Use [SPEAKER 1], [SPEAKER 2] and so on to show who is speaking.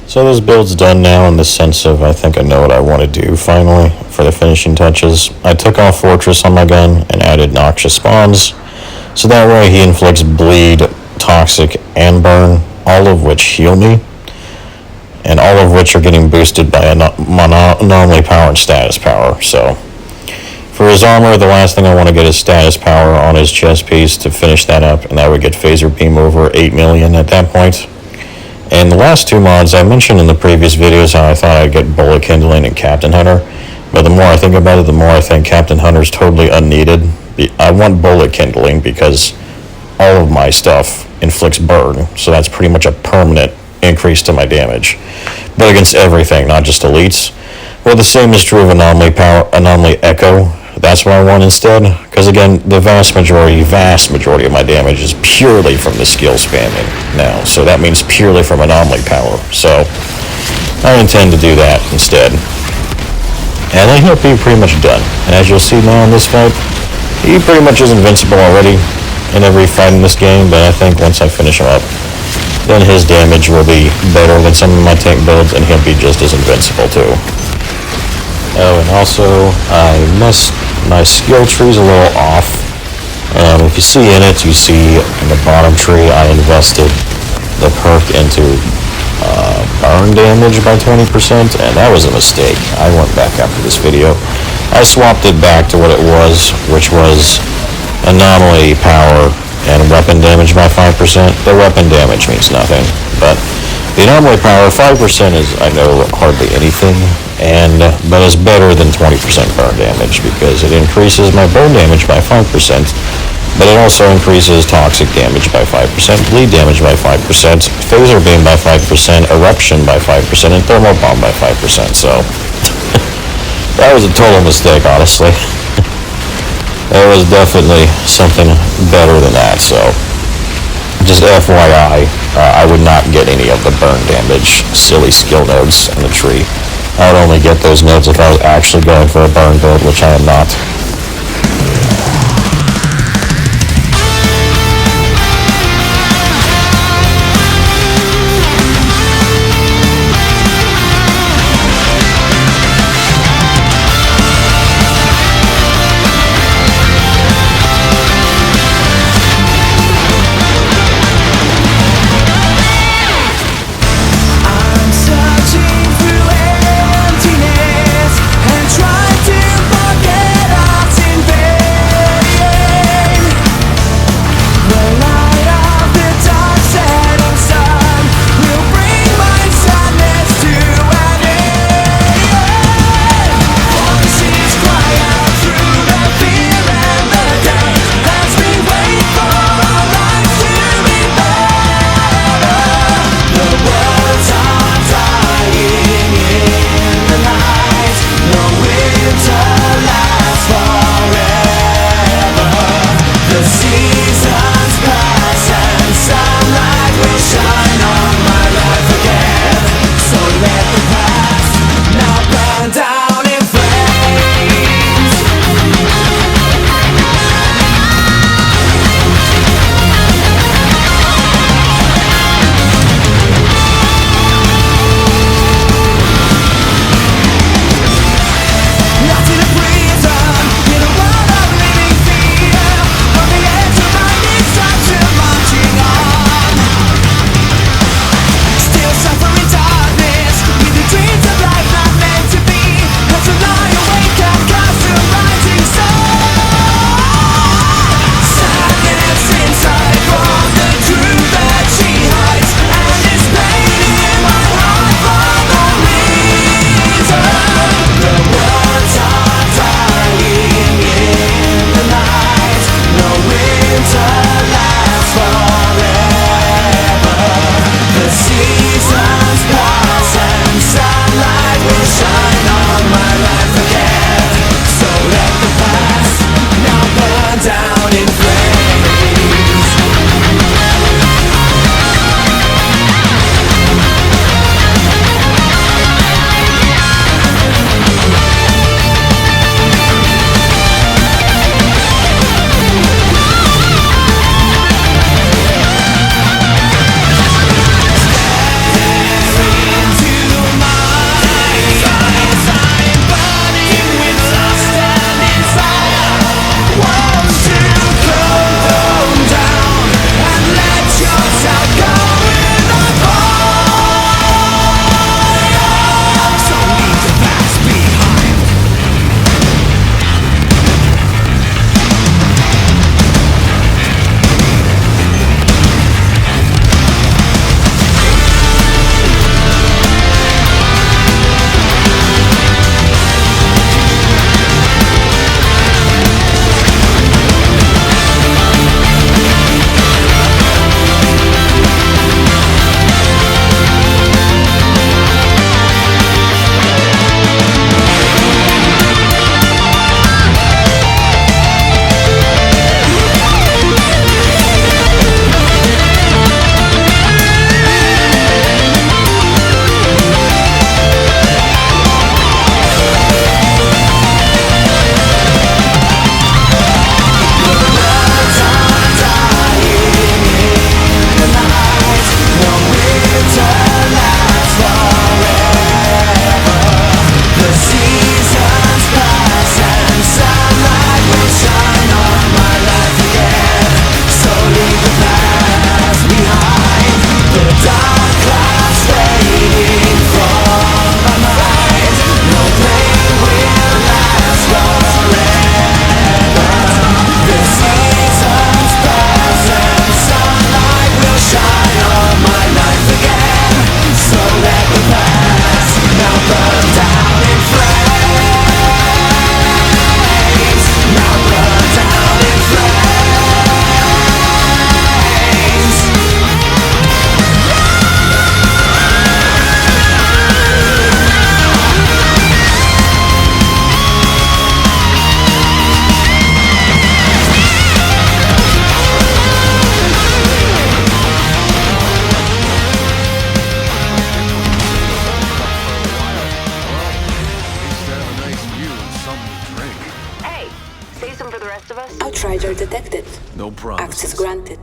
[SPEAKER 1] So this build's done now in the sense of I think I know what I want to do finally for the finishing touches. I took off Fortress on my gun and added Noxious Spawns, so that way he inflicts Bleed, Toxic, and Burn, all of which heal me, and all of which are getting boosted by anomaly power and status power. So for his armor, the last thing I want to get is status power on his chest piece to finish that up, and that would get Phaser Beam over 8 million at that point. And the last two mods, I mentioned in the previous videos how I thought I'd get Bullet Kindling and Captain Hunter, but the more I think about it, the more I think Captain Hunter's totally unneeded. I want Bullet Kindling because all of my stuff inflicts burn, so that's pretty much a permanent increase to my damage. But against everything, not just elites. Well, the same is true of Anomaly Power, Anomaly Echo. That's what I want instead, because again, the vast majority of my damage is purely from the skill spamming now, so that means purely from Anomaly Power, so I intend to do that instead. And then he'll be pretty much done, and as you'll see now in this fight, he pretty much is invincible already in every fight in this game, but I think once I finish him up, then his damage will be better than some of my tank builds, and he'll be just as invincible too. Oh, and also, my skill tree's a little off. If you see in it, you see in the bottom tree, I invested the perk into burn damage by 20%, and that was a mistake. I went back after this video. I swapped it back to what it was, which was anomaly power and weapon damage by 5%. The weapon damage means nothing, but the anomaly power 5% is, I know, hardly anything, but it's better than 20% burn damage because it increases my burn damage by 5%, but it also increases toxic damage by 5%, bleed damage by 5%, phaser beam by 5%, eruption by 5%, and thermal bomb by 5%, so that was a total mistake, honestly. There was definitely something better than that, so just FYI, I would not get any of the burn damage silly skill nodes in the tree. I would only get those nodes if I was actually going for a burn build, which I am not.
[SPEAKER 2] Searching through emptiness and try to forget all Say some for the rest of us.
[SPEAKER 3] Outrider detected.
[SPEAKER 4] No promises.
[SPEAKER 3] Access granted.